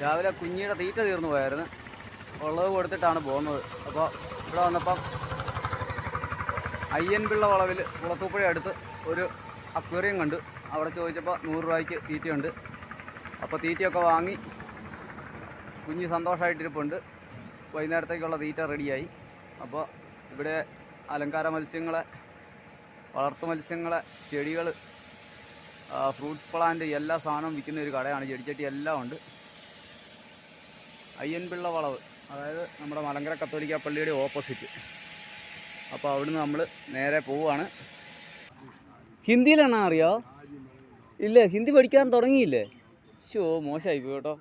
രാവിലെ കുഞ്ഞിയുടെ തീറ്റ തീർന്നു പോയായിരുന്നു. ഉള്ളത് കൊടുത്തിട്ടാണ് പോകുന്നത്. അപ്പോൾ ഇവിടെ വന്നപ്പം അയ്യൻപിള്ള വളവിൽ കുളത്തൂപ്പുഴ അടുത്ത് ഒരു അക്വേറിയം കണ്ടു. അവിടെ ചോദിച്ചപ്പോൾ 100 രൂപയ്ക്ക് തീറ്റയുണ്ട്. അപ്പോൾ തീറ്റയൊക്കെ വാങ്ങി കുഞ്ഞ് സന്തോഷമായിട്ടിരിപ്പുണ്ട്. വൈകുന്നേരത്തേക്കുള്ള തീറ്റ റെഡിയായി. അപ്പോൾ ഇവിടെ അലങ്കാര മത്സ്യങ്ങളെ, വളർത്തു മത്സ്യങ്ങളെ, ചെടികൾ, ഫ്രൂട്ട്സ് പ്ലാന്റ് എല്ലാ സാധനവും വിൽക്കുന്ന ഒരു കടയാണ്. ചെടിച്ചട്ടി എല്ലാം ഉണ്ട്. അയ്യൻപിള്ള വളവ്, അതായത് നമ്മുടെ മലങ്കര കത്തോലിക്ക പള്ളിയുടെ ഓപ്പോസിറ്റ്. അപ്പോൾ അവിടുന്ന് നമ്മൾ നേരെ പോവുകയാണ്. ഹിന്ദിയിലാണോ അറിയോ? ഇല്ല, ഹിന്ദി പഠിക്കാൻ തുടങ്ങിയില്ലേ? മോശമായി പോയി കേട്ടോ.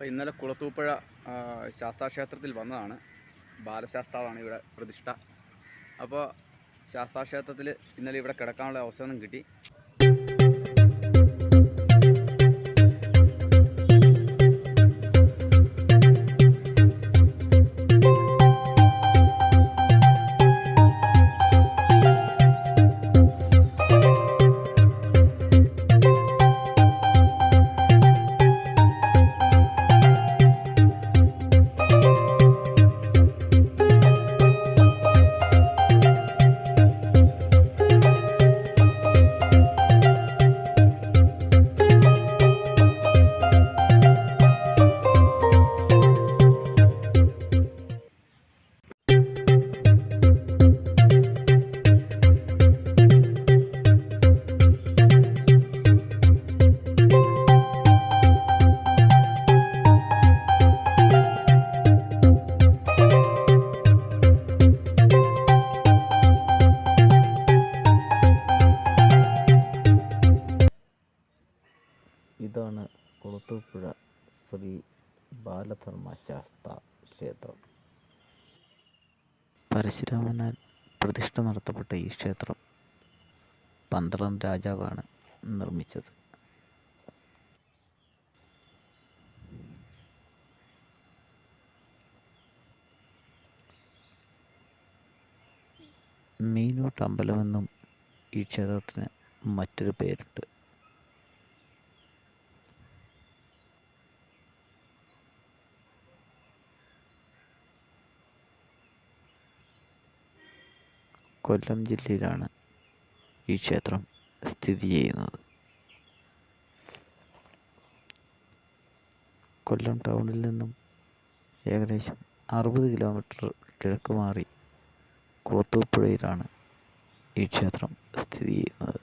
ഇന്നലെ കുളത്തൂപ്പുഴ ശാസ്താക്ഷേത്രത്തിൽ വന്നതാണ്. ബാലശാസ്താവാണ് ഇവിടെ പ്രതിഷ്ഠ. അപ്പോൾ ശാസ്താക്ഷേത്രത്തിൽ ഇന്നലെ ഇവിടെ കിടക്കാനുള്ള അവസരം കിട്ടി. ഇതാണ് കുളത്തൂപ്പുഴ ശ്രീ ബാലധർമ്മശാസ്താ ക്ഷേത്രം. പരശുരാമനാൽ പ്രതിഷ്ഠ നടത്തപ്പെട്ട ഈ ക്ഷേത്രം 12 രാജാവാണ് നിർമ്മിച്ചത്. മീനൂട്ട് അമ്പലമെന്നും ഈ ക്ഷേത്രത്തിന് മറ്റൊരു പേരുണ്ട്. കൊല്ലം ജില്ലയിലാണ് ഈ ക്ഷേത്രം സ്ഥിതി ചെയ്യുന്നത്. കൊല്ലം ടൗണിൽ നിന്നും ഏകദേശം 60 കിലോമീറ്റർ കിഴക്ക് മാറി കുളത്തൂപ്പുഴയിലാണ് ഈ ക്ഷേത്രം സ്ഥിതി ചെയ്യുന്നത്.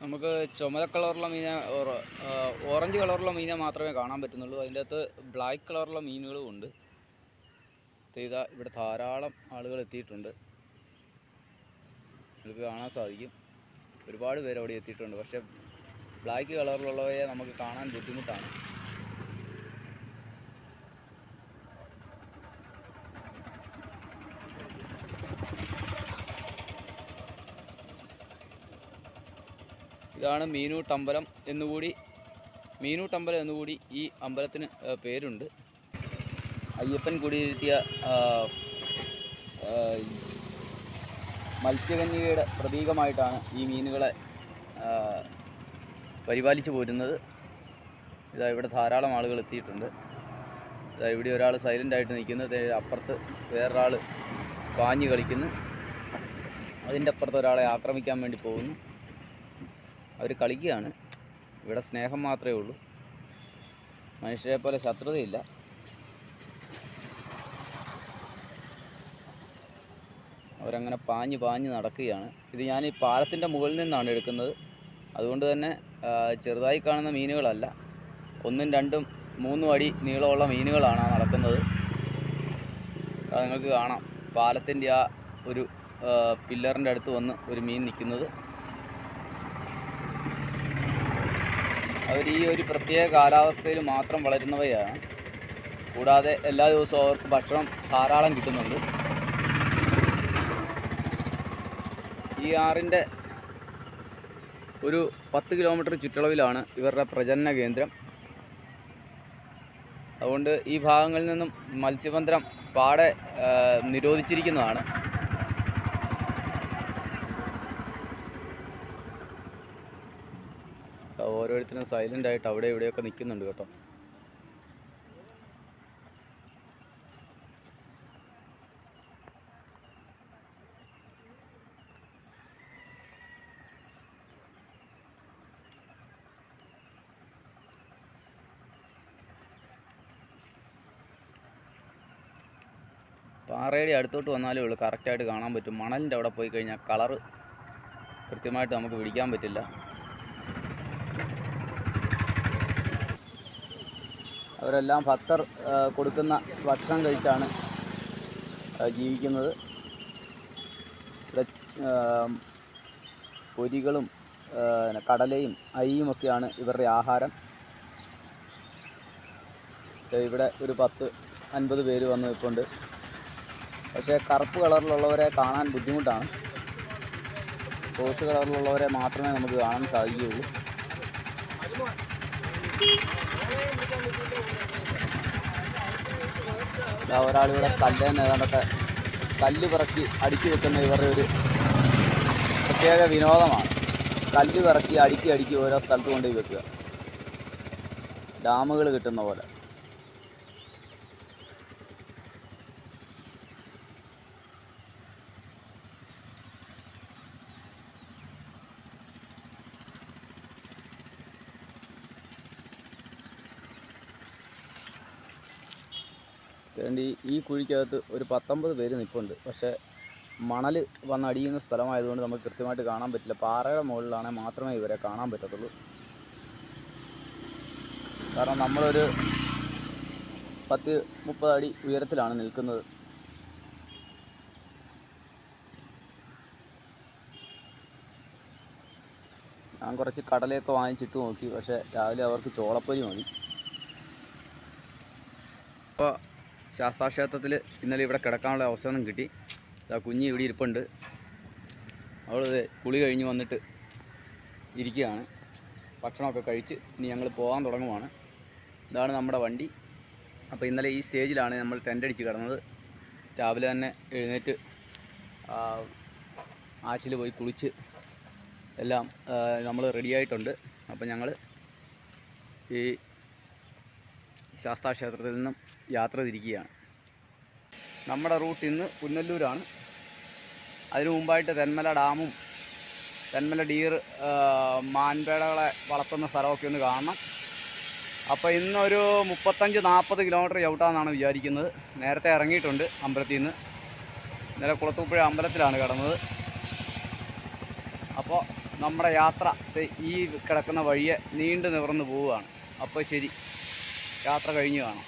നമുക്ക് ചുമല കളറുള്ള മീനെ ഓറഞ്ച് കളറുള്ള മീനെ മാത്രമേ കാണാൻ പറ്റുന്നുള്ളൂ. അതിൻ്റെ അകത്ത് ബ്ലാക്ക് കളറുള്ള മീനുകളും ഉണ്ട്. ഇതാ ഇവിടെ ധാരാളം ആളുകൾ എത്തിയിട്ടുണ്ട്, നിങ്ങൾക്ക് കാണാൻ സാധിക്കും. ഒരുപാട് പേര് അവിടെ എത്തിയിട്ടുണ്ട്. പക്ഷേ ബ്ലാക്ക് കളറിലുള്ളവയെ നമുക്ക് കാണാൻ ബുദ്ധിമുട്ടാണ്. ഇതാണ് മീനൂട്ടമ്പലം എന്നുകൂടി ഈ അമ്പലത്തിന് പേരുണ്ട്. അയ്യപ്പൻ കുടിയിരുത്തിയ മത്സ്യകന്യകയുടെ പ്രതീകമായിട്ടാണ് ഈ മീനുകളെ പരിപാലിച്ചു പോരുന്നത്. ഇതാ ഇവിടെ ധാരാളം ആളുകൾ എത്തിയിട്ടുണ്ട്. ഇതാ ഇവിടെ ഒരാൾ സൈലൻ്റായിട്ട് നിൽക്കുന്നു, അപ്പുറത്ത് വേറൊരാൾ പാഞ്ഞ് കളിക്കുന്നു, അതിൻ്റെ അപ്പുറത്ത് ഒരാളെ ആക്രമിക്കാൻ വേണ്ടി പോകുന്നു. അവർ കളിക്കുകയാണ്. ഇവിടെ സ്നേഹം മാത്രമേ ഉള്ളൂ, മനുഷ്യരെ പോലെ ശത്രുതയില്ല. അവരങ്ങനെ പാഞ്ഞ് നടക്കുകയാണ്. ഇത് ഞാൻ ഈ പാലത്തിൻ്റെ മുകളിൽ നിന്നാണ് എടുക്കുന്നത്. അതുകൊണ്ട് തന്നെ ചെറുതായി കാണുന്ന മീനുകളല്ല, 1, 2, 3 അടി നീളമുള്ള മീനുകളാണ് നടക്കുന്നത്. അത് നിങ്ങൾക്ക് കാണാം, പാലത്തിൻ്റെ ആ ഒരു പില്ലറിൻ്റെ അടുത്ത് വന്ന് ഒരു മീൻ നിൽക്കുന്നത്. അവർ ഈ ഒരു പ്രത്യേക കാലാവസ്ഥയിൽ മാത്രം വളരുന്നവയാണ്. കൂടാതെ എല്ലാ ദിവസവും അവർക്ക് ഭക്ഷണം ധാരാളം കിട്ടുന്നുണ്ട്. ഈ ആറിൻ്റെ ഒരു 10 കിലോമീറ്റർ ചുറ്റളവിലാണ് ഇവരുടെ പ്രജനന കേന്ദ്രം. അതുകൊണ്ട് ഈ ഭാഗങ്ങളിൽ നിന്നും മത്സ്യബന്ധനം പാടെ നിരോധിച്ചിരിക്കുന്നതാണ്. ഓരോരുത്തരും സൈലൻ്റായിട്ട് അവിടെ ഇവിടെയൊക്കെ നിൽക്കുന്നുണ്ട് കേട്ടോ. പാറയുടെ അടുത്തോട്ട് വന്നാലേ ഉള്ളൂ കറക്റ്റായിട്ട് കാണാൻ പറ്റും. മണലിൻ്റെ അവിടെ പോയി കഴിഞ്ഞാൽ കളറ് കൃത്യമായിട്ട് നമുക്ക് പിടിക്കാൻ പറ്റില്ല. അവരെല്ലാം ഭക്തർ കൊടുക്കുന്ന ഭക്ഷണം കഴിച്ചാണ് ജീവിക്കുന്നത്. ഇവിടെ പൊരികളും കടലയും അരിയുമൊക്കെയാണ് ഇവരുടെ ആഹാരം. ഇവിടെ ഒരു 10-50 പേര് വന്ന് നിൽപ്പുണ്ട്. പക്ഷേ കറുപ്പ് കളറിലുള്ളവരെ കാണാൻ ബുദ്ധിമുട്ടാണ്. റോസ് കളറിലുള്ളവരെ മാത്രമേ നമുക്ക് കാണാൻ സാധിക്കുകയുള്ളൂ. ഒരാളിവിടെ കല്ലേന്ന് ഏതാണ്ടൊക്കെ കല്ല് പിറക്കി അടുക്കി വെക്കുന്ന ഇവരുടെ ഒരു പ്രത്യേക വിനോദമാണ്. കല്ല് പിറക്കി അടുക്കി ഓരോ സ്ഥലത്ത് കൊണ്ടുപോയി വെക്കുക, ഡാമുകൾ കിട്ടുന്ന പോലെ. വേണ്ടി ഈ കുഴിക്കകത്ത് ഒരു 19 പേര് നിൽപ്പുണ്ട്. പക്ഷേ മണൽ വന്നടിയുന്ന സ്ഥലമായതുകൊണ്ട് നമുക്ക് കൃത്യമായിട്ട് കാണാൻ പറ്റില്ല. പാറയുടെ മുകളിലാണെങ്കിൽ മാത്രമേ ഇവരെ കാണാൻ പറ്റത്തുള്ളൂ. കാരണം നമ്മളൊരു 10-30 അടി ഉയരത്തിലാണ് നിൽക്കുന്നത്. ഞാൻ കുറച്ച് കടലയൊക്കെ വാങ്ങിച്ചിട്ട് നോക്കി, പക്ഷേ രാവിലെ അവർക്ക് ചോളപ്പൊരി മതി. അപ്പോൾ ശാസ്താക്ഷേത്രത്തിൽ ഇന്നലെ ഇവിടെ കിടക്കാനുള്ള അവസരം കിട്ടി. കുഞ്ഞ് ഇവിടെ ഇരിപ്പുണ്ട്. അവൾ കുളി കഴിഞ്ഞ് വന്നിട്ട് ഇരിക്കുകയാണ്. ഭക്ഷണമൊക്കെ കഴിച്ച് ഇനി ഞങ്ങൾ പോകാൻ തുടങ്ങുവാണ്. ഇതാണ് നമ്മുടെ വണ്ടി. അപ്പോൾ ഇന്നലെ ഈ സ്റ്റേജിലാണ് നമ്മൾ ടെൻ്റ് അടിച്ച് കിടന്നത്. രാവിലെ തന്നെ എഴുന്നേറ്റ് ആറ്റിൽ പോയി കുളിച്ച് എല്ലാം നമ്മൾ റെഡിയായിട്ടുണ്ട്. അപ്പോൾ ഞങ്ങൾ ഈ ശാസ്താക്ഷേത്രത്തിൽ നിന്നും യാത്ര തിരിക്കുകയാണ്. നമ്മുടെ റൂട്ട് ഇന്ന് പുനലൂരാണ്. അതിനു മുമ്പായിട്ട് തെന്മല ഡാമും തെന്മല ഡീർ മാൻപേടകളെ വളർത്തുന്ന സ്ഥലമൊക്കെ ഒന്ന് കാണണം. അപ്പോൾ ഇന്നൊരു 35-40 കിലോമീറ്റർ ചവിട്ടാമെന്നാണ് വിചാരിക്കുന്നത്. നേരത്തെ ഇറങ്ങിയിട്ടുണ്ട് അമ്പലത്തിൽ നിന്ന്. ഇന്നലെ കുളത്തൂപ്പുഴ അമ്പലത്തിലാണ് കിടന്നത്. അപ്പോൾ നമ്മുടെ യാത്ര ഈ കിടക്കുന്ന വഴിയെ നീണ്ടു നിവർന്ന് പോവുകയാണ്. അപ്പോൾ ശരി, യാത്ര കഴിഞ്ഞു കാണാം.